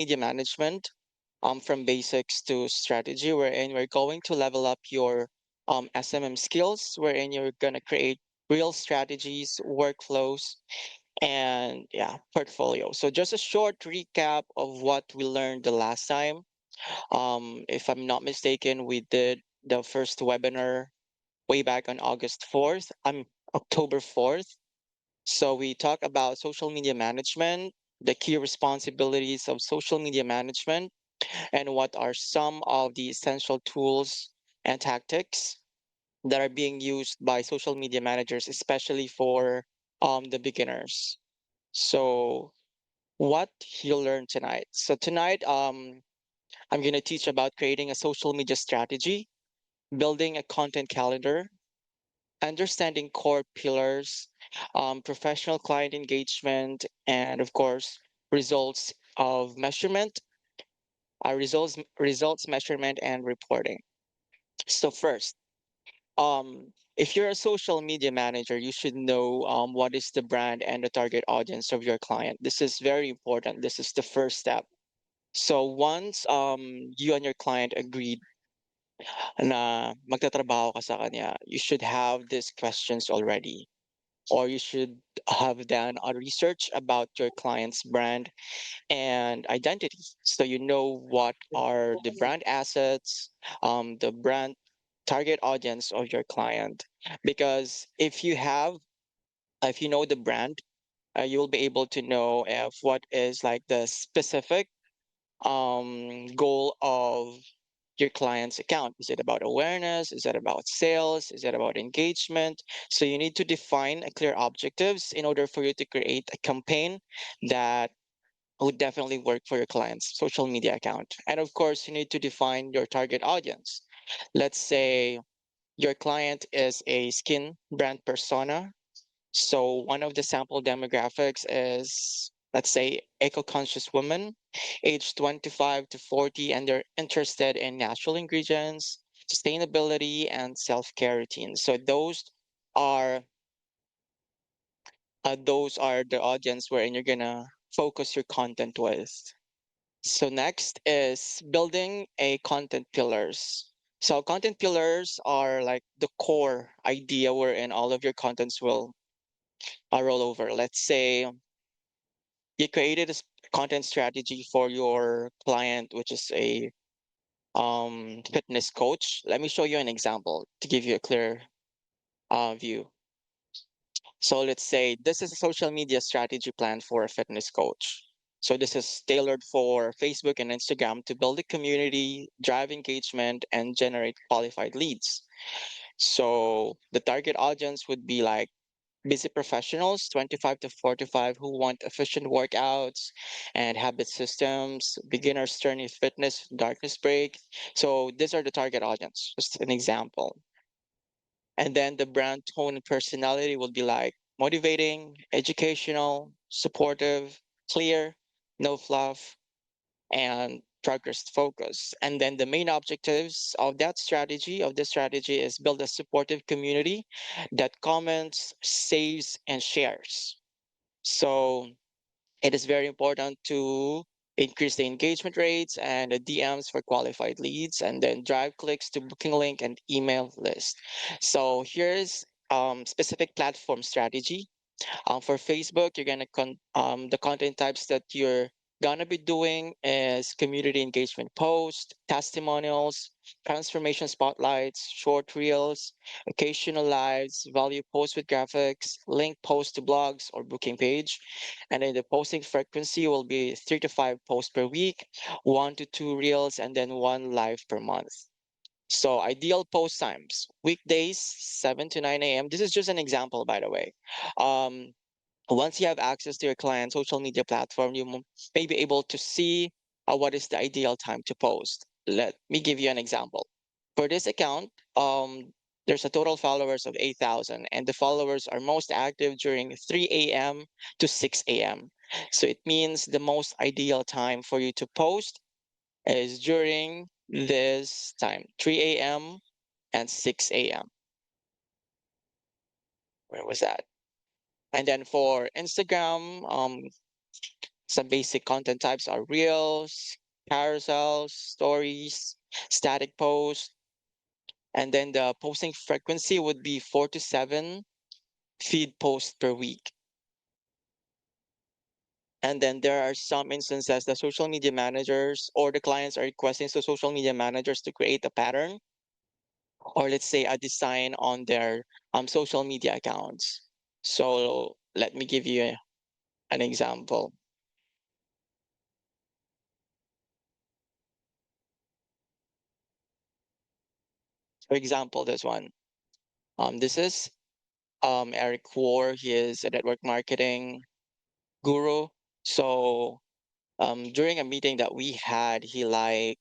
media management from basics to strategy, wherein we're going to level up your SMM skills, wherein you're going to create real strategies, workflows, and yeah, portfolio. So just a short recap of what we learned the last time. If I'm not mistaken, we did the first webinar way back on August 4th. I'm October 4th. So we talk about social media management, the key responsibilities of social media management, and what are some of the essential tools and tactics that are being used by social media managers, especially for the beginners. So what you learn tonight. So tonight, I'm going to teach about creating a social media strategy, building a content calendar, understanding core pillars, professional client engagement, and of course, results of measurement, results measurement and reporting. So first, if you're a social media manager, you should know what is the brand and the target audience of your client. This is very important. This is the first step. So once you and your client agreed na magtatrabaho ka sa kanya, you should have these questions already, or you should have done a research about your client's brand and identity. So you know what are the brand assets, the brand target audience of your client. Because if you know the brand, you'll be able to know if what is like the specific goal of your client's account. Is it about awareness? Is it about sales? Is it about engagement? So you need to define a clear objectives in order for you to create a campaign that would definitely work for your client's social media account. And of course, you need to define your target audience. Let's say your client is a skin brand persona. So one of the sample demographics is, let's say, eco-conscious women, age 25 to 40, and they're interested in natural ingredients, sustainability, and self-care routines. So are those are the audience wherein you're gonna focus your content with. So next is building a content pillars. So content pillars are like the core idea wherein all of your contents will roll over. Let's say you created a content strategy for your client, which is a fitness coach. Let me show you an example to give you a clear view. So let's say this is a social media strategy plan for a fitness coach. So this is tailored for Facebook and Instagram to build a community, drive engagement, and generate qualified leads. So the target audience would be like busy professionals, 25 to 45, who want efficient workouts and habit systems, beginners turning fitness, darkness break. So these are the target audience, just an example. And then the brand tone and personality will be like motivating, educational, supportive, clear, no fluff, and progress focus. And then the main objectives of this strategy is build a supportive community that comments, saves, and shares. So it is very important to increase the engagement rates and the DMs for qualified leads, and then drive clicks to booking link and email list. So here's specific platform strategy. For Facebook, you're gonna the content types that you're gonna be doing is community engagement posts, testimonials, transformation spotlights, short reels, occasional lives, value posts with graphics, link posts to blogs or booking page. And then the posting frequency will be 3 to 5 posts per week, 1 to 2 reels, and then one live per month. So ideal post times, weekdays, 7 to 9 a.m. This is just an example, by the way. Um, Once you have access to your client social media platform, may be able to see what is the ideal time to post. Let me give you an example. For this account, there's a total followers of 8,000, and the followers are most active during 3 a.m. to 6 a.m. So it means the most ideal time for you to post is during this time, 3 a.m. and 6 a.m. Where was that? And then for Instagram, Some basic content types are reels, carousels, stories, static posts, and then the posting frequency would be 4 to 7 feed posts per week. And then there are some instances that social media managers or the clients are requesting to social media managers to create a pattern or let's say a design on their social media accounts. So let me give you an example. For example, this one. This is Eric War. He is a network marketing guru. So during a meeting that we had, he like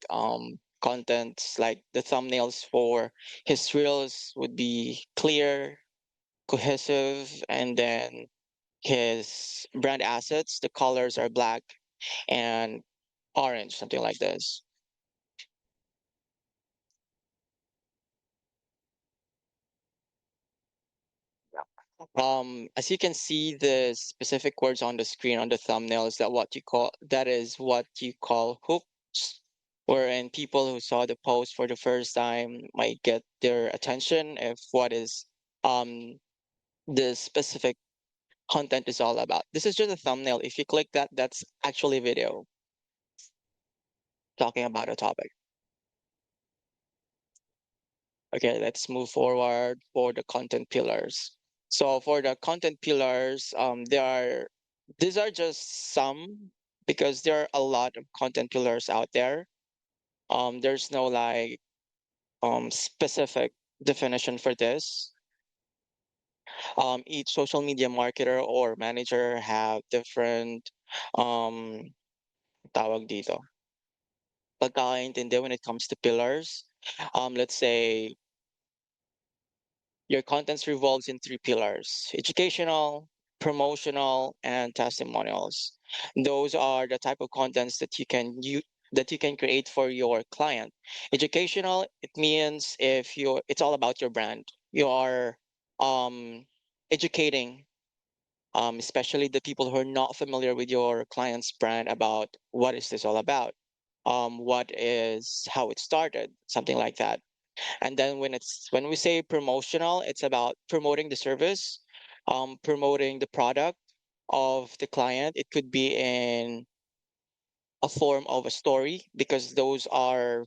contents like the thumbnails for his reels would be clear, cohesive, and then his brand assets, the colors are black and orange, something like this. As you can see, the specific words on the screen on the thumbnail is that is what you call hooks, wherein people who saw the post for the first time might get their attention if what is um the specific content is all about. This is just a thumbnail. If you click that, that's actually a video talking about a topic. Okay, let's move forward for the content pillars. So for the content pillars, these are just some because there are a lot of content pillars out there. There's no like specific definition for this. Each social media marketer or manager have different um tawag dito. Pagkakaintindi when it comes to pillars. Let's say your contents revolves in three pillars: educational, promotional, and testimonials. Those are the type of contents that you can create for your client. Educational, it means if you it's all about your brand. You are um educating especially the people who are not familiar with your client's brand about what is this all about, what is how it started, something like that. And then when we say promotional, it's about promoting the service, promoting the product of the client. It could be in a form of a story because those are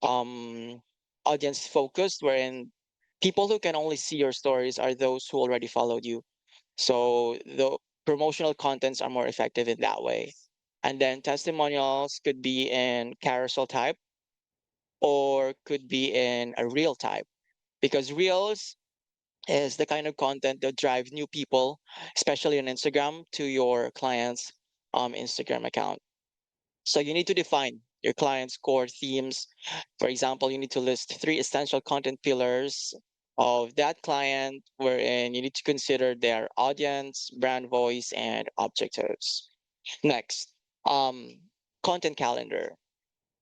um, audience focused, wherein people who can only see your stories are those who already followed you. So the promotional contents are more effective in that way. And then testimonials could be in carousel type or could be in a reel type because reels is the kind of content that drive new people, especially on Instagram, to your client's Instagram account. So you need to define your client's core themes. For example, you need to list three essential content pillars of that client, wherein you need to consider their audience, brand voice, and objectives. Next, um, content calendar.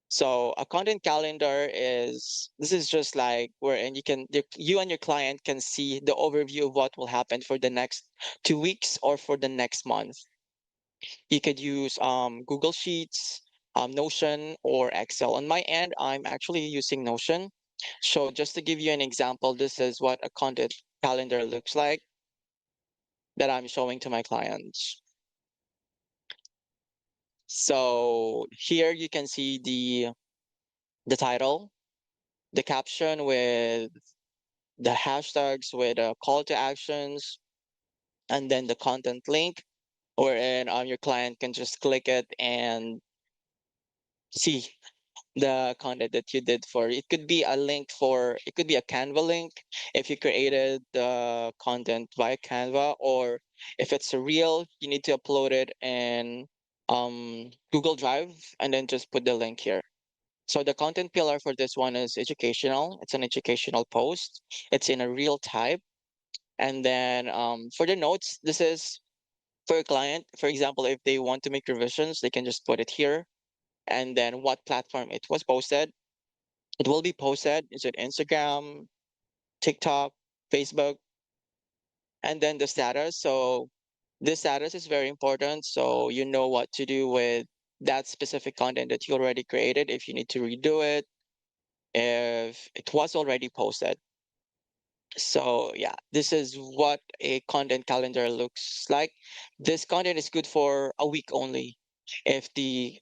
So a content calendar is this is just like wherein you and your client can see the overview of what will happen for the next 2 weeks or for the next month. You could use Google Sheets, Notion, or Excel. On my end, I'm actually using Notion. So just to give you an example, this is what a content calendar looks like that I'm showing to my clients. So here you can see the title, the caption with the hashtags with call to actions, and then the content link, wherein your client can just click it and see the content that you did for it. Could be a link for it could be a Canva link if you created the content via Canva, or if it's a reel, you need to upload it in Google Drive and then just put the link here. So the content pillar for this one is educational. It's an educational post. It's in a real type. And then for the notes, this is for a client. For example, if they want to make revisions, they can just put it here. And then what platform it was posted. It will be posted. Is it Instagram, TikTok, Facebook, and then the status. So This status is very important, so you know what to do with that specific content that you already created, if you need to redo it, if it was already posted. So yeah, this is what a content calendar looks like. This content is good for a week only if the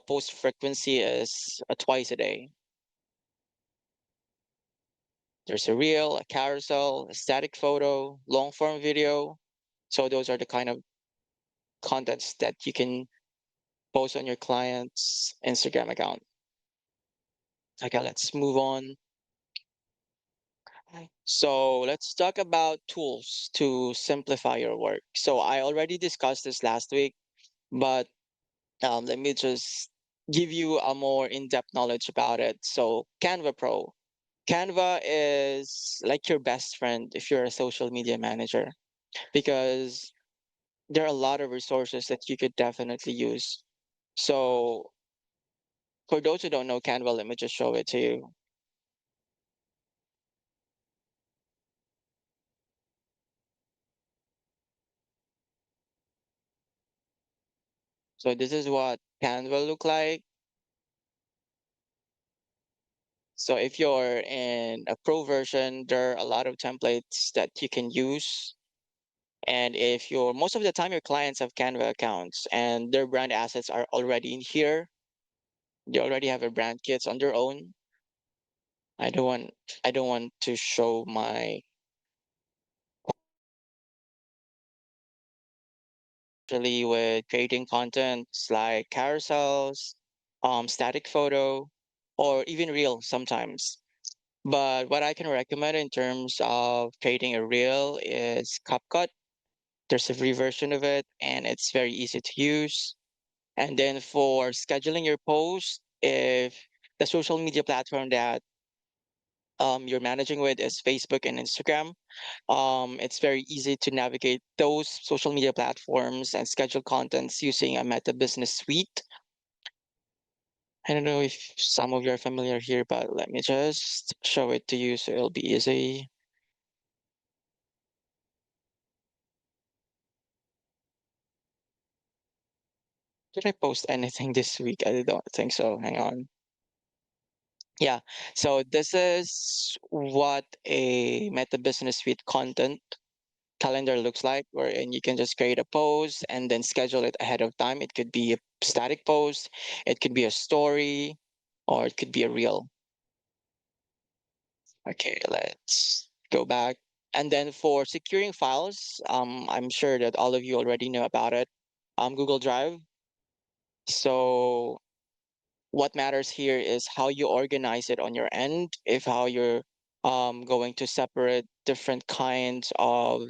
post frequency is twice a day. There's a reel, a carousel, a static photo, long form video. So those are the kind of contents that you can post on your client's Instagram account. Okay, let's move on. So let's talk about tools to simplify your work. So I already discussed this last week, but let me just give you a more in-depth knowledge about it. So Canva Pro. Canva is like your best friend if you're a social media manager because there are a lot of resources that you could definitely use. So for those who don't know Canva, let me just show it to you. So this is what Canva look like. So if you're in a pro version, there are a lot of templates that you can use. And if you're most of the time your clients have Canva accounts and their brand assets are already in here, they already have a brand kits on their own. I don't want I don't want to show my actually with creating contents like carousels, static photo, or even reel sometimes. But what I can recommend in terms of creating a reel is CapCut. There's a free version of it and it's very easy to use. And then for scheduling your post, if the social media platform that you're managing with is Facebook and Instagram, it's very easy to navigate those social media platforms and schedule contents using a Meta Business Suite. I don't know if some of you are familiar here, but let me just show it to you so it'll be easy. Did I post anything this week? I don't think so. Hang on. Yeah. So this is what a Meta Business Suite content calendar looks like, wherein you can just create a post and then schedule it ahead of time. It could be a static post, it could be a story, or it could be a reel. Okay, let's go back. And then for securing files, I'm sure that all of you already know about it. Google Drive. So what matters here is how you organize it on your end, if how you're going to separate different kinds of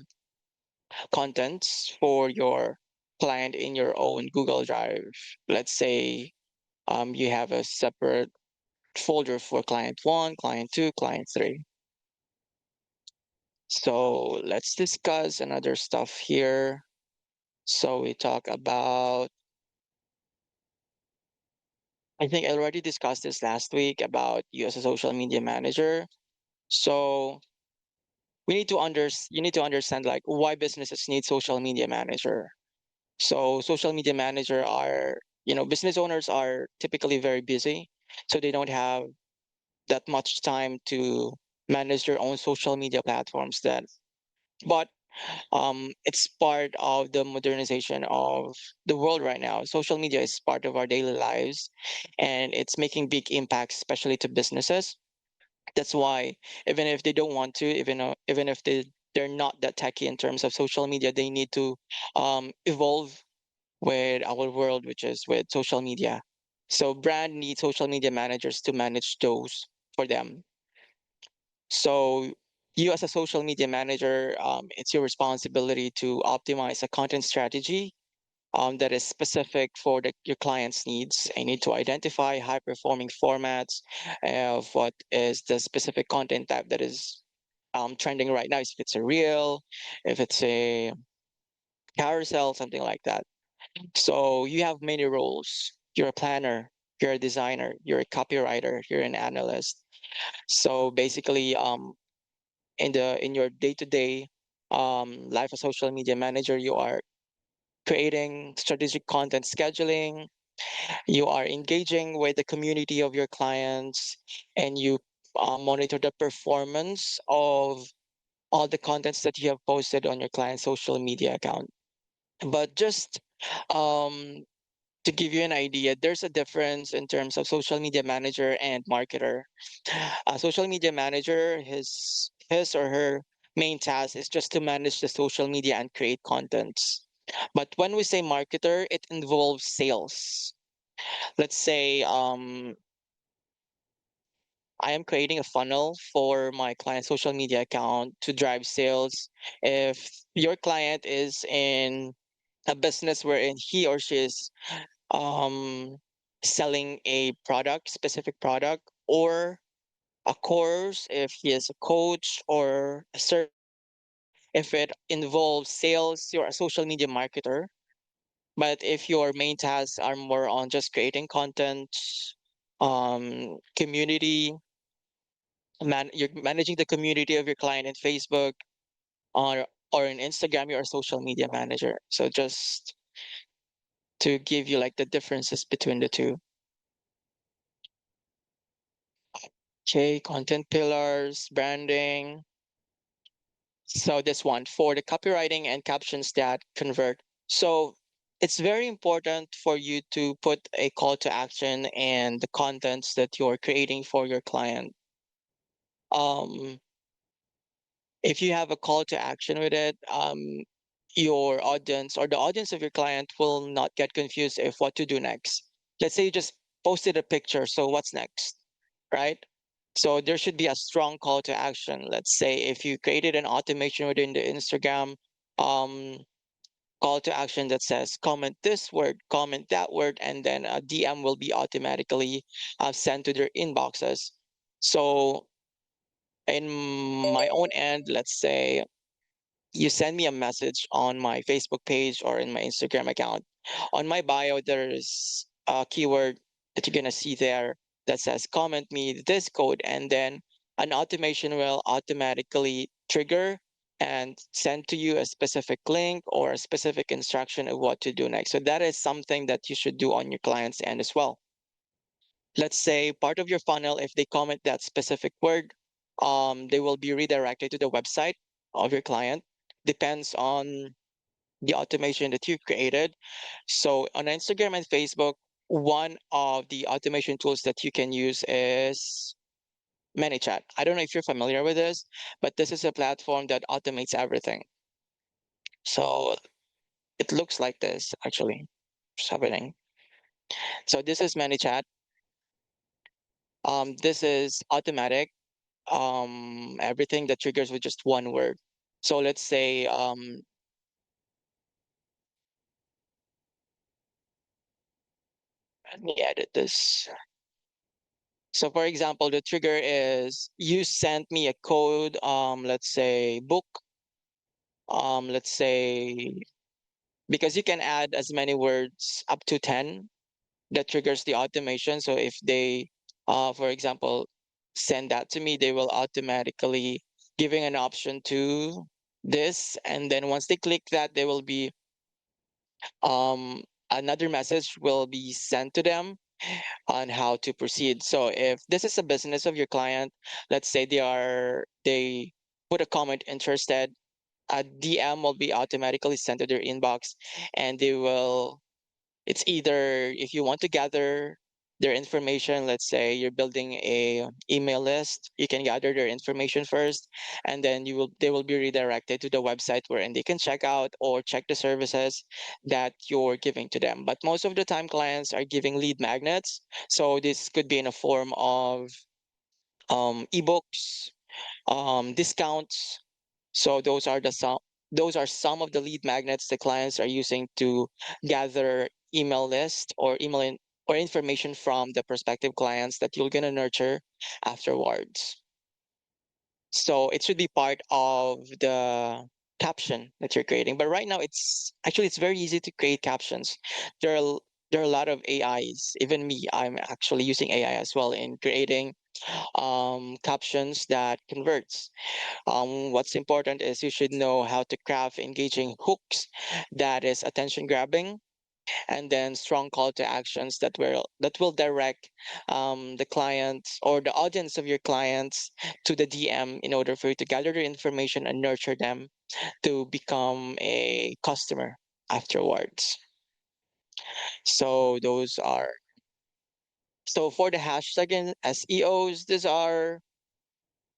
contents for your client in your own Google Drive. Let's say you have a separate folder for client one, client two, client three. So let's discuss another stuff here. So we talk about, I think I already discussed this last week about you as a social media manager. So we need to you need to understand like why businesses need social media manager. So social media manager are, business owners are typically very busy, so they don't have that much time to manage their own social media platforms. But it's part of the modernization of the world right now. Social media is part of our daily lives, and it's making big impacts, especially to businesses. That's why even if they don't want to, even if they're not that techy in terms of social media, they need to evolve with our world, which is with social media. So brand needs social media managers to manage those for them. So you as a social media manager, it's your responsibility to optimize a content strategy that is specific for your client's needs. I need to identify high performing formats of what is the specific content type that is trending right now. If it's a reel, if it's a carousel, something like that. So you have many roles. You're a planner, you're a designer, you're a copywriter, you're an analyst. So basically, in your day-to-day life as social media manager, you are creating strategic content scheduling, you are engaging with the community of your clients, and you monitor the performance of all the contents that you have posted on your client's social media account. But just um, to give you an idea, there's a difference in terms of social media manager and marketer. A social media manager, his or her main task is just to manage the social media and create contents. But when we say marketer, it involves sales. Let's say I am creating a funnel for my client social media account to drive sales. If your client is in a business wherein he or she is um, selling a product, specific product, or a course, if he is a coach or a service, if it involves sales, you're a social media marketer. But if your main tasks are more on just creating content, community, you're managing the community of your client in Facebook or in Instagram, you're a social media manager. So just to give you like the differences between the two. Okay, content pillars, branding. So this one for the copywriting and captions that convert. So it's very important for you to put a call to action and the contents that you're creating for your client. Um, if you have a call to action with it, your audience or the audience of your client will not get confused if what to do next. Let's say you just posted a picture, so what's next, right? So there should be a strong call to action. Let's say if you created an automation within the Instagram um, call to action that says comment this word, comment that word, and then a DM will be automatically sent to their inboxes. So in my own end, let's say you send me a message on my Facebook page or in my Instagram account. On my bio, there's a keyword that you're gonna see there that says comment me this code, and then an automation will automatically trigger and send to you a specific link or a specific instruction of what to do next. So that is something that you should do on your client's end as well. Let's say part of your funnel, if they comment that specific word, they will be redirected to the website of your client. Depends on the automation that you created. So on Instagram and Facebook, one of the automation tools that you can use is ManyChat. I don't know if you're familiar with this, but this is a platform that automates everything. So it looks like this actually. What's happening? So this is ManyChat. This is automatic. Everything that triggers with just one word. So let's say let me edit this. So for example, the trigger is you sent me a code, let's say book, let's say because you can add as many words up to 10 that triggers the automation. So if they, for example, send that to me, they will automatically giving an option to this. And then once they click that, they will be, um, another message will be sent to them on how to proceed. So if this is a business of your client, let's say they put a comment interested, a DM will be automatically sent to their inbox, and they will it's either if you want to gather their information, let's say you're building a email list, you can gather their information first, and then they will be redirected to the website wherein they can check out or check the services that you're giving to them. But most of the time clients are giving lead magnets. So this could be in a form of ebooks, discounts. So those are some of the lead magnets the clients are using to gather email list or or information from the prospective clients that you're gonna nurture afterwards. So it should be part of the caption that you're creating. But right now it's very easy to create captions. There are there are a lot of AIs. Even me, I'm actually using AI as well in creating captions that converts. What's important is you should know how to craft engaging hooks that is attention grabbing, and then strong call to actions that will direct the clients or the audience of your clients to the DM in order for you to gather the information and nurture them to become a customer afterwards. So those are so for the hashtag and SEOs, these are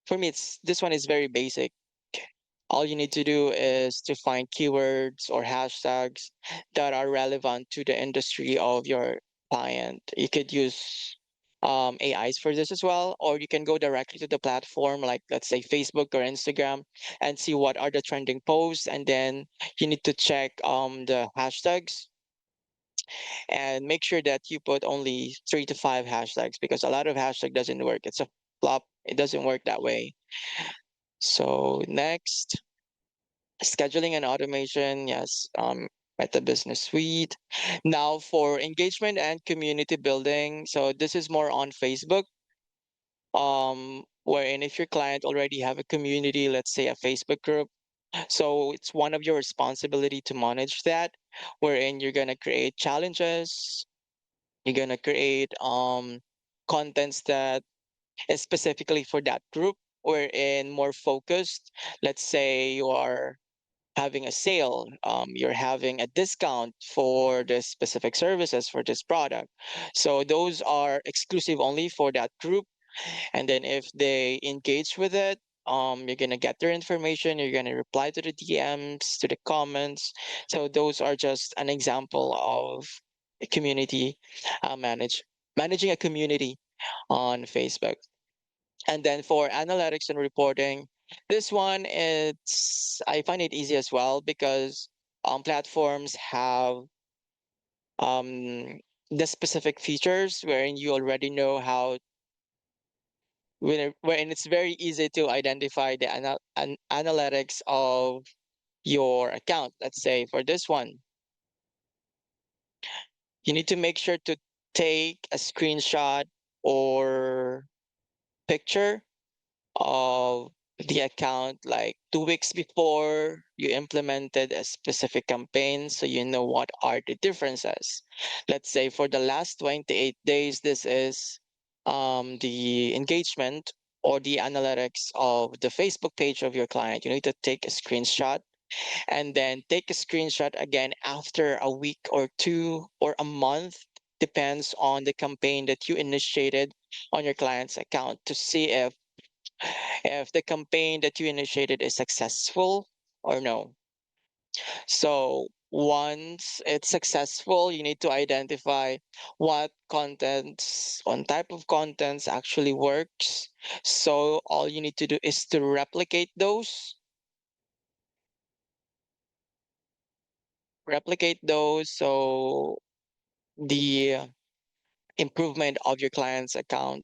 for me it's this one is very basic. All you need to do is to find keywords or hashtags that are relevant to the industry of your client. You could use AIs for this as well, or you can go directly to the platform, like let's say Facebook or Instagram, and see what are the trending posts. And then you need to check the hashtags and make sure that you put only 3 to 5 hashtags because a lot of hashtag doesn't work. It's a flop. It doesn't work that way. So next, scheduling and automation, yes, Meta Business Suite. Now for engagement and community building, so this is more on Facebook, wherein if your client already have a community, let's say a Facebook group, so it's one of your responsibility to manage that, wherein you're gonna create challenges, you're gonna create contents that is specifically for that group, wherein more focused. Let's say you are having a sale, you're having a discount for this specific services for this product. So those are exclusive only for that group. And then if they engage with it, you're gonna get their information, you're gonna reply to the DMs, to the comments. So those are just an example of a community managing a community on Facebook. And then for analytics and reporting, this one it's I find it easy as well because platforms have um, the specific features wherein you already know how wherein it's very easy to identify the analytics of your account. Let's say for this one, you need to make sure to take a screenshot or picture of the account like 2 weeks before you implemented a specific campaign so you know what are the differences. Let's say for the last 28 days, this is the engagement or the analytics of the Facebook page of your client. You need to take a screenshot and then take a screenshot again after a week or two or a month, depends on the campaign that you initiated on your client's account to see if the campaign that you initiated is successful or no. So once it's successful, you need to identify what contents, what type of contents actually works. So all you need to do is to replicate those. So the improvement of your client's account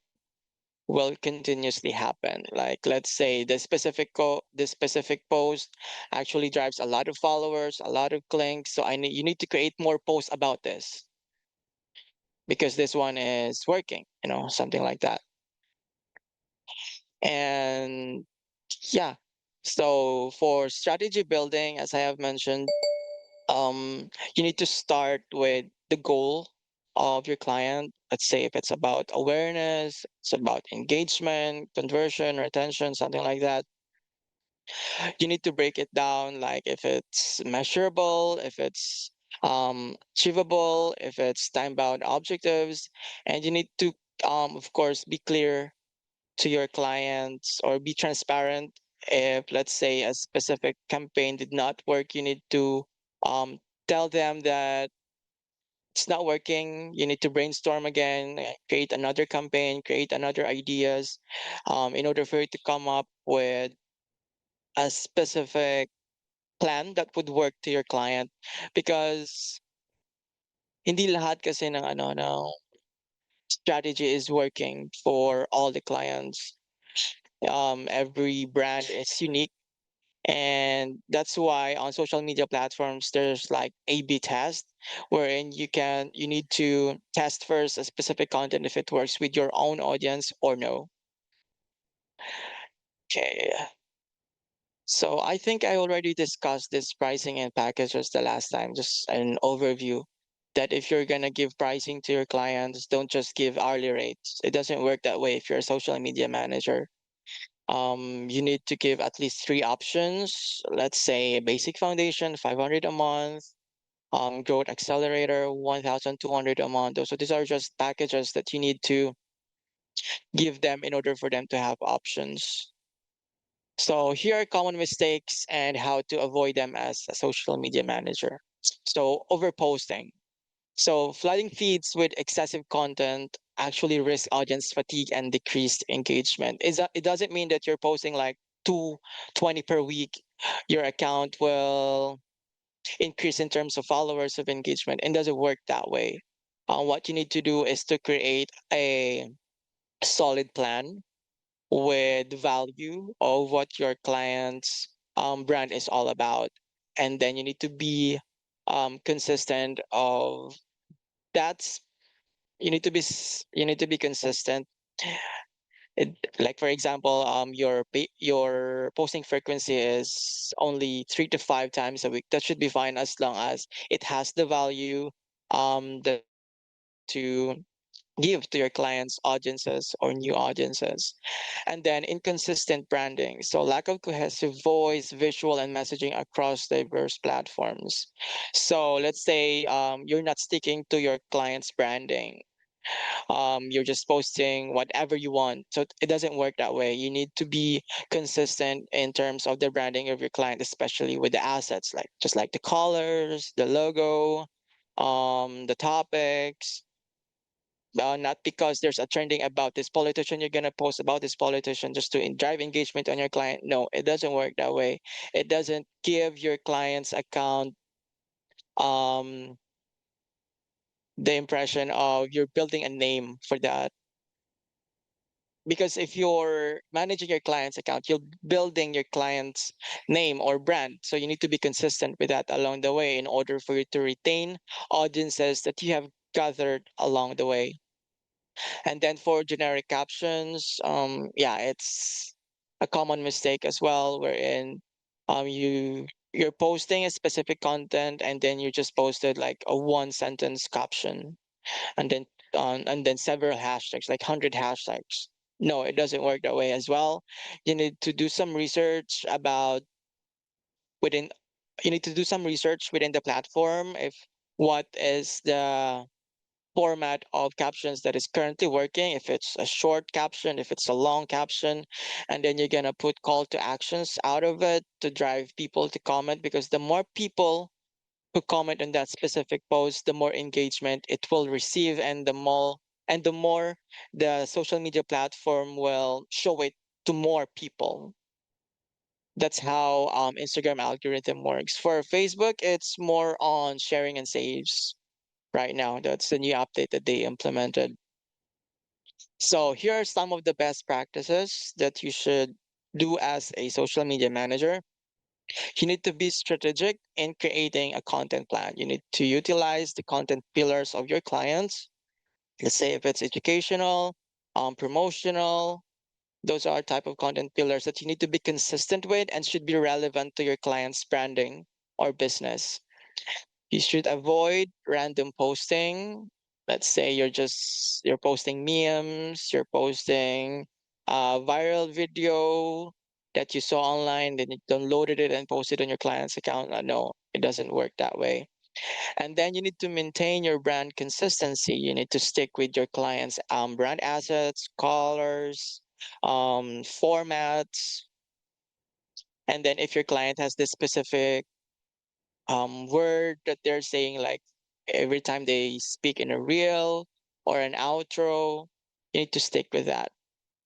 will continuously happen. Like let's say the specific post actually drives a lot of followers, a lot of clicks. So you need to create more posts about this because this one is working, something like that. And yeah. So for strategy building, as I have mentioned, you need to start with the goal of your client. Let's say if it's about awareness, it's about engagement, conversion, retention, something like that. You need to break it down, like if it's measurable, if it's achievable, if it's time bound objectives, and you need to, of course, be clear to your clients or be transparent. If, let's say, a specific campaign did not work, you need to um, tell them that it's not working. You need to brainstorm again, create another campaign, create another ideas, in order for you to come up with a specific plan that would work to your client, because hindi lahat kasi ng strategy is working for all the clients. Every brand is unique, and that's why on social media platforms there's like A/B test, wherein you need to test first a specific content if it works with your own audience or no. Okay. So I think I already discussed this pricing and packages the last time, just an overview that if you're going to give pricing to your clients, don't just give hourly rates. It doesn't work that way if you're a social media manager. You need to give at least three options. Let's say basic foundation, 500 a month, growth accelerator, 1,200 a month. So these are just packages that you need to give them in order for them to have options. So here are common mistakes and how to avoid them as a social media manager. So overposting. So flooding feeds with excessive content actually risk audience fatigue and decreased engagement. It doesn't mean that you're posting like 220 per week. Your account will increase in terms of followers of engagement. It doesn't work that way. What you need to do is to create a solid plan with value of what your client's brand is all about, and then you need to be consistent of that's you need to be consistent. Like for example, your posting frequency is only 3 to 5 times a week. That should be fine as long as it has the value that you want to give to your clients audiences or new audiences. And then inconsistent branding, so lack of cohesive voice, visual, and messaging across diverse platforms. So let's say you're not sticking to your client's branding. You're just posting whatever you want, so it doesn't work that way. You need to be consistent in terms of the branding of your client, especially with the assets, like just like the colors, the logo, the topics. Not because there's a trending about this politician, you're gonna post about this politician just to drive engagement on your client. No, it doesn't work that way. It doesn't give your client's account um the impression of you're building a name for that. Because if you're managing your client's account, you're building your client's name or brand. So you need to be consistent with that along the way in order for you to retain audiences that you have gathered along the way. And then for generic captions, yeah, it's a common mistake as well, wherein you're posting a specific content and then you just posted like a one sentence caption, and then several hashtags, like 100 hashtags. No, it doesn't work that way as well. You need to do some research about within. You need to do some research within the platform if what is the format of captions that is currently working, if it's a short caption, if it's a long caption, and then you're going to put call to actions out of it to drive people to comment, because the more people who comment on that specific post, the more engagement it will receive, and the more the social media platform will show it to more people. That's how Instagram algorithm works. For Facebook, it's more on sharing and saves right now. That's the new update that they implemented. So here are some of the best practices that you should do as a social media manager. You need to be strategic in creating a content plan. You need to utilize the content pillars of your clients. Let's say if it's educational, promotional, those are type of content pillars that you need to be consistent with and should be relevant to your client's branding or business. You should avoid random posting. Let's say you're posting memes, you're posting a viral video that you saw online, then you downloaded it and posted on your client's account. No, it doesn't work that way. And then you need to maintain your brand consistency. You need to stick with your client's brand assets, colors, formats. And then if your client has this specific word that they're saying, like every time they speak in a reel or an outro, you need to stick with that.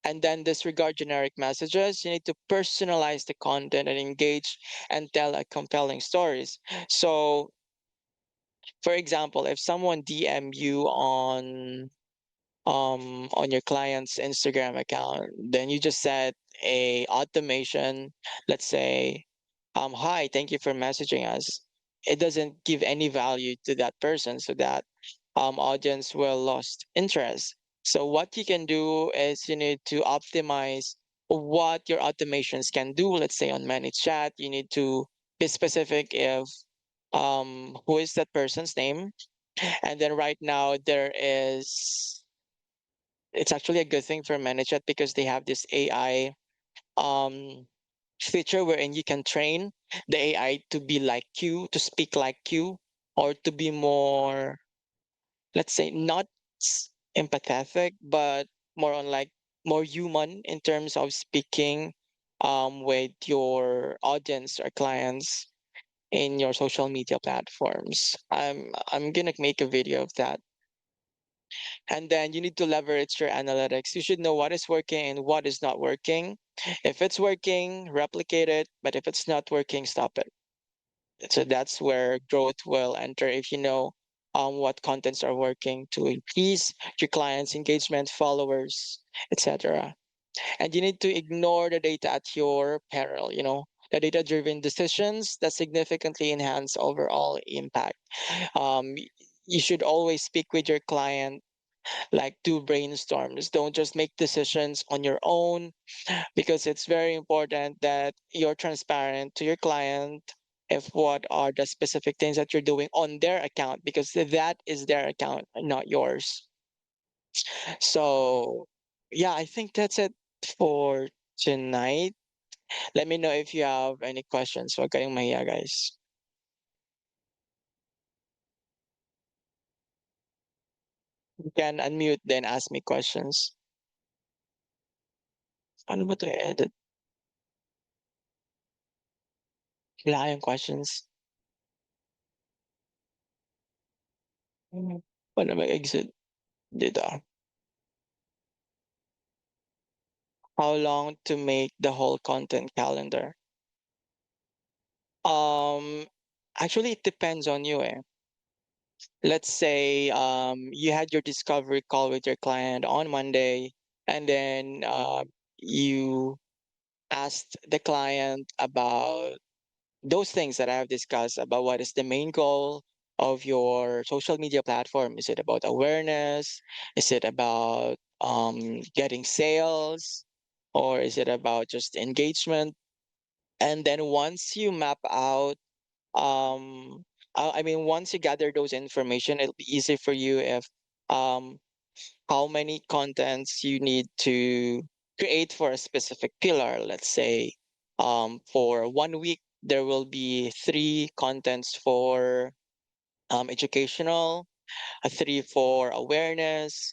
And then disregard generic messages. You need to personalize the content and engage and tell a compelling stories. So for example, if someone DM you on your client's Instagram account, then you just set a automation. Let's say, hi, thank you for messaging us. It doesn't give any value to that person, so that audience will lost interest. So what you can do is you need to optimize what your automations can do. Let's say on ManyChat, you need to be specific if who is that person's name. And then right now there is, it's actually a good thing for ManyChat because they have this AI um feature wherein you can train the AI to be like you, to speak like you, or to be more, let's say, not empathetic, but more on like more human in terms of speaking with your audience or clients in your social media platforms. I'm gonna make a video of that. And then you need to leverage your analytics. You should know what is working and what is not working. If it's working, replicate it. But if it's not working, stop it. So that's where growth will enter if you know what contents are working to increase your clients' engagement, followers, etc. And you need to ignore the data at your peril, the data driven decisions that significantly enhance overall impact. You should always speak with your client, like do brainstorms. Don't just make decisions on your own, because it's very important that you're transparent to your client if what are the specific things that you're doing on their account, because that is their account, not yours. So yeah, I think that's it for tonight. Let me know if you have any questions. Huwag kayong mahiya, guys. You can unmute then ask me questions. Ano ba to edit? Wala yung questions. Paano mag-exit dito? How long to make the whole content calendar? Um, Actually, it depends on you. Let's say you had your discovery call with your client on Monday, and then you asked the client about those things that I have discussed about what is the main goal of your social media platform. Is it about awareness? Is it about getting sales? Or is it about just engagement? And then once you map out, I mean, once you gather those information, it'll be easy for you if um, how many contents you need to create for a specific pillar. Let's say for 1 week, there will be 3 contents for educational, a 3 for awareness,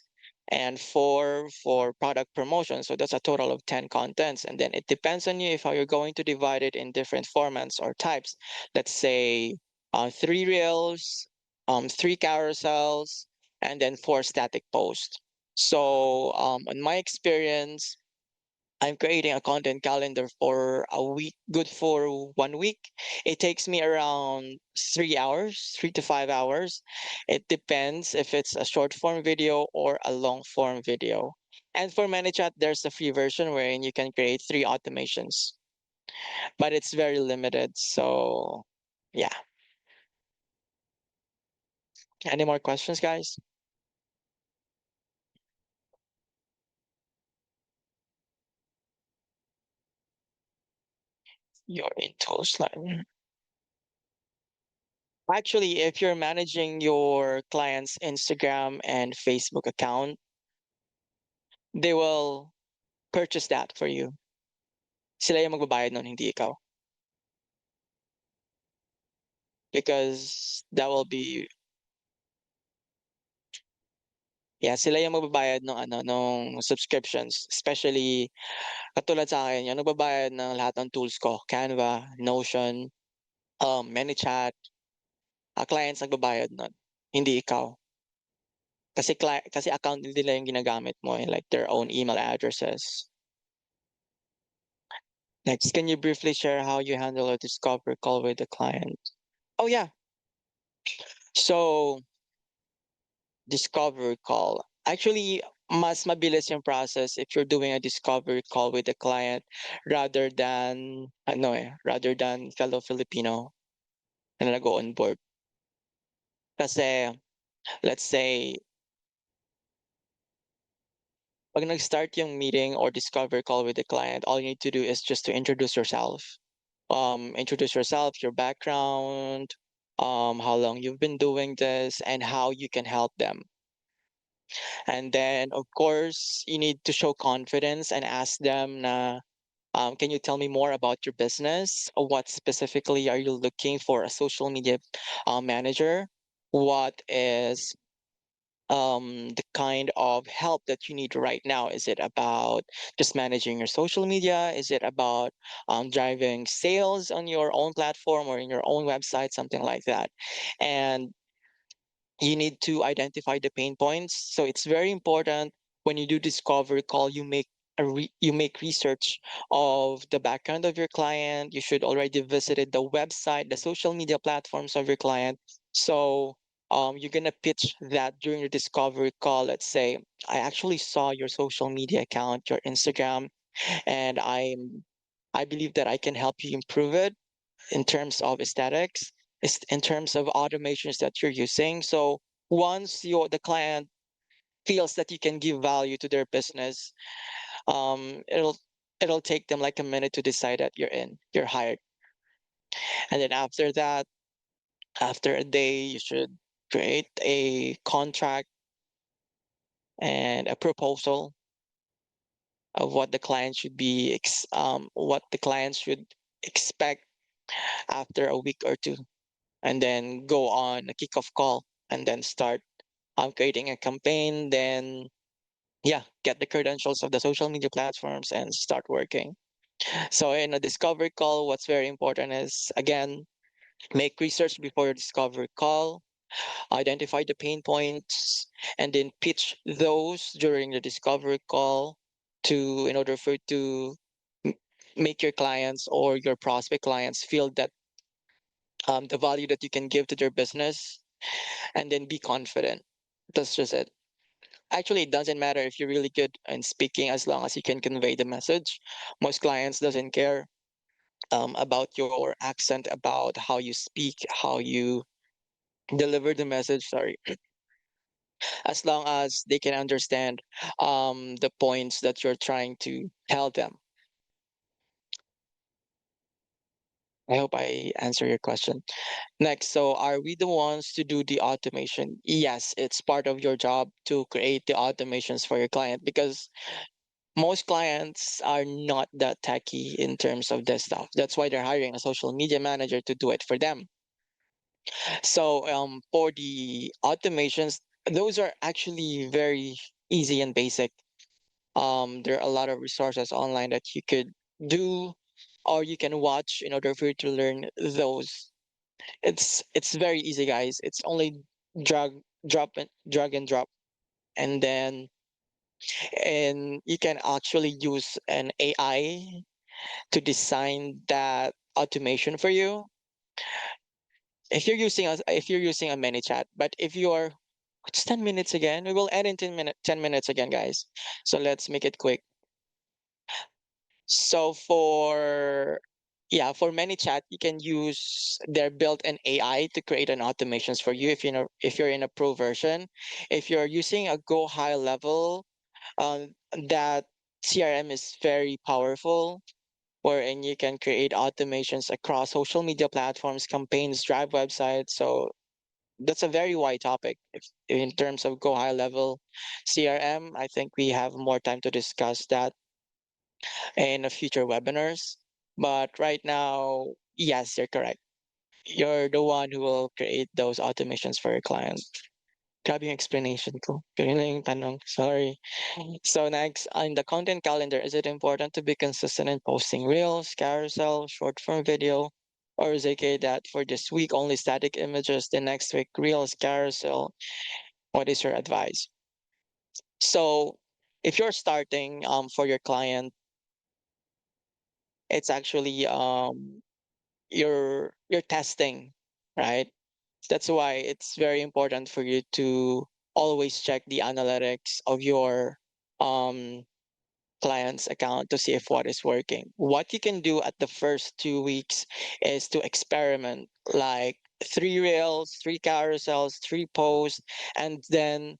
and 4 for product promotion. So that's a total of 10 contents. And then it depends on you if how you're going to divide it in different formats or types. Let's say 3 reels, 3 carousels, and then 4 static posts. So in my experience, I'm creating a content calendar for a week, good for 1 week. It takes me around 3 hours, 3 to 5 hours. It depends if it's a short form video or a long form video. And for ManyChat, there's a free version wherein you can create 3 automations, but it's very limited. So, yeah. Any more questions, guys? You're in Toastline. Actually, if you're managing your client's Instagram and Facebook account, they will purchase that for you. Sila yung magbabayad nun, hindi ikaw. Because that will be, yeah, sila yung magbabayad ng ano, nung subscriptions. Especially, katulad sa akin, yung nagbabayad ng lahat ng tools ko. Canva, Notion, ManyChat. Clients nagbabayad nun, hindi ikaw. Kasi account nila yung ginagamit mo, like their own email addresses. Next, can you briefly share how you handle a discovery call with the client? Oh yeah. So discovery call. Actually, mas mabilis yung process if you're doing a discovery call with the client rather than fellow Filipino na nag-o on board. Kasi let's say Pag nag-start yung meeting or discovery call with the client, all you need to do is just to introduce yourself. Introduce yourself, your background, how long you've been doing this, and how you can help them. And then, of course, you need to show confidence and ask them, na, can you tell me more about your business? What specifically are you looking for a social media manager? What is the kind of help that you need right now? Is it about just managing your social media? Is it about driving sales on your own platform or in your own website, something like that? And you need to identify the pain points. So it's very important when you do discovery call, you make you make research of the background of your client. You should already visited the website, the social media platforms of your client. So you're gonna pitch that during the discovery call. Let's say, I actually saw your social media account, your Instagram, and I believe that I can help you improve it in terms of aesthetics, in terms of automations that you're using. So once the client feels that you can give value to their business, it'll take them like a minute to decide that you're hired. And then after that, after a day, you should create a contract and a proposal of what the client should what the client should expect after a week or two, and then go on a kickoff call and then start creating a campaign. Then, yeah, get the credentials of the social media platforms and start working. So in a discovery call, what's very important is, again, make research before your discovery call, identify the pain points, and then pitch those during the discovery call to in order for you to m- make your clients or your prospect clients feel that the value that you can give to their business, and then be confident. That's just it. Actually, it doesn't matter if you're really good in speaking as long as you can convey the message. Most clients doesn't care about your accent, about how you speak, how you deliver the message. Sorry, as long as they can understand the points that you're trying to tell them. I hope I answer your question. Next, so are we the ones to do the automation? Yes, it's part of your job to create the automations for your client, because most clients are not that techy in terms of this stuff. That's why they're hiring a social media manager to do it for them. So for the automations, those are actually very easy and basic. There are a lot of resources online that you could do or you can watch in order for you to learn those. It's very easy, guys. It's only drag drag and drop, and then and you can actually use an AI to design that automation for you. If you're using a ManyChat, but if you're it's 10 minutes again, we will end in 10 minutes again, guys. So let's make it quick. So for ManyChat, you can use their built-in AI to create an automations for you if you're in a pro version. If you're using a Go high level, that CRM is very powerful, wherein you can create automations across social media platforms, campaigns, drive websites. So that's a very wide topic. If in terms of Go high level CRM, I think we have more time to discuss that in a future webinars. But right now, yes, you're correct. You're the one who will create those automations for your client. Grabe yung explanation ko. Ganun lang yung tanong. Sorry. So next, on the content calendar, is it important to be consistent in posting reels, carousel, short form video? Or is it okay that for this week only static images, the next week reels, carousel? What is your advice? So if you're starting for your client, it's actually you're testing, right? That's why it's very important for you to always check the analytics of your um client's account to see if what is working. What you can do at the first 2 weeks is to experiment, like 3 reels, 3 carousels, 3 posts, and then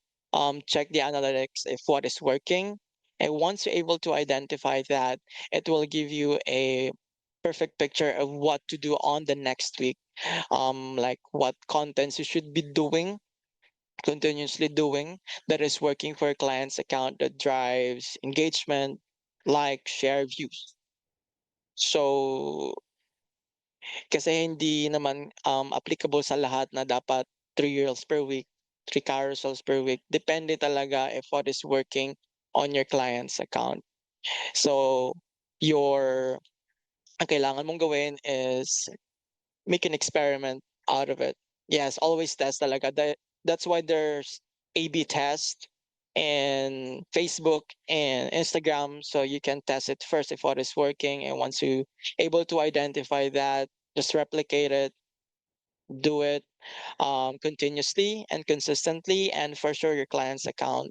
check the analytics if what is working. And once you're able to identify that, it will give you a perfect picture of what to do on the next week. Like what contents you should be doing, continuously doing, that is working for your client's account, that drives engagement, like, share, views. So, kasi hindi naman applicable sa lahat na dapat 3 reels per week, 3 carousels per week. Depende talaga if what is working on your client's account. So, your ang kailangan mong gawin is make an experiment out of it. Yes, always test talaga. That's why there's A/B test and Facebook and Instagram, so you can test it first if what is working, and once you able to identify that, just replicate it, do it continuously and consistently, and for sure your client's account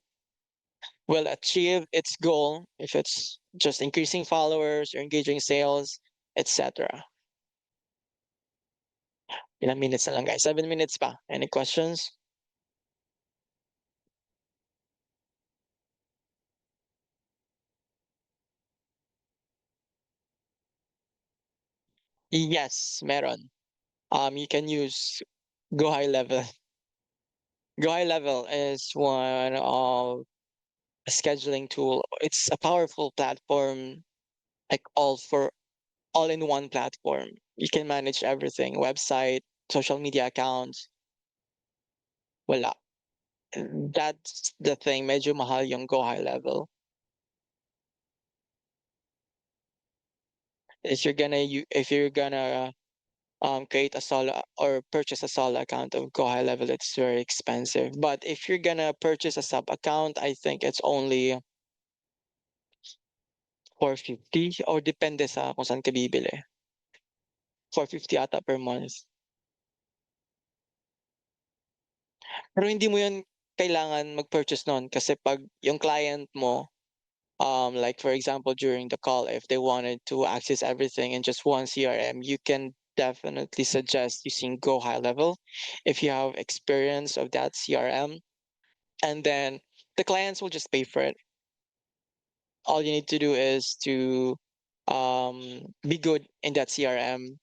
will achieve its goal if it's just increasing followers or engaging sales, etc. Ilang minutes na lang guys? 7 minutes pa. Any questions? Yes, meron. You can use Go High Level. Go High Level is one of a scheduling tool. It's a powerful platform, like all in one platform. You can manage everything, website, social media accounts, wala. That's the thing, medyo mahal yung Go High Level. If you're gonna create a solo or purchase a solo account of Go High Level, it's very expensive. But if you're gonna purchase a sub account, I think it's only 450 or depende sa kung saan ka bibili. 450 ata per month. Pero hindi mo yun kailangan mag-purchase nun kasi pag yung client mo, like for example during the call, if they wanted to access everything in just one CRM, you can definitely suggest using Go High Level if you have experience of that CRM, and then the clients will just pay for it. All you need to do is to be good in that CRM.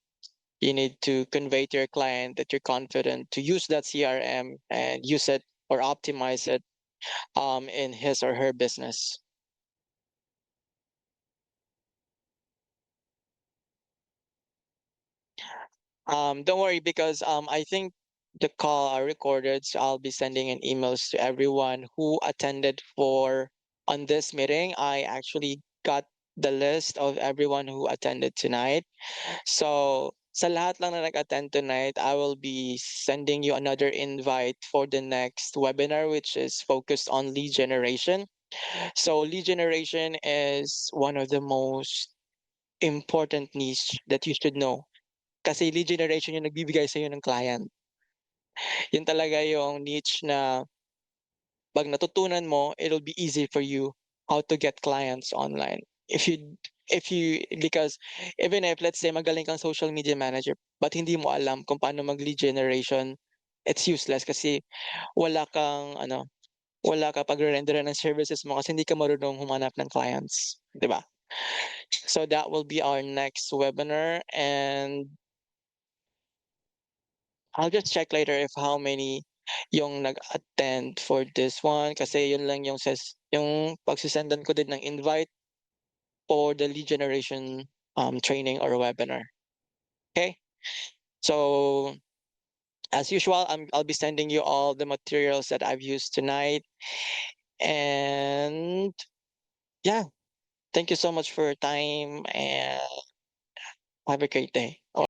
You need to convey to your client that you're confident to use that CRM and use it or optimize it in his or her business. Don't worry because I think the call are recorded, so I'll be sending an emails to everyone who attended for on this meeting. I actually got the list of everyone who attended tonight. So sa lahat lang na nag-attend tonight, I will be sending you another invite for the next webinar, which is focused on lead generation. So lead generation is one of the most important niche that you should know. Kasi lead generation yung nagbibigay sa'yo ng client. Yun talaga yung niche na 'pag natutunan mo, it'll be easy for you how to get clients online. If you because even if let's say magaling kang social media manager but hindi mo alam kung paano mag-lead generation, it's useless kasi wala kang ano, wala ka pagre-renderan ng services mo kasi hindi ka marunong humanap ng clients, 'di ba? So that will be our next webinar, and I'll just check later if how many yung nag-attend for this one kasi yun lang yung pagse-sendan ko din ng invite for the lead generation training or webinar. Okay? So as usual, I'll be sending you all the materials that I've used tonight. And yeah, thank you so much for your time and have a great day.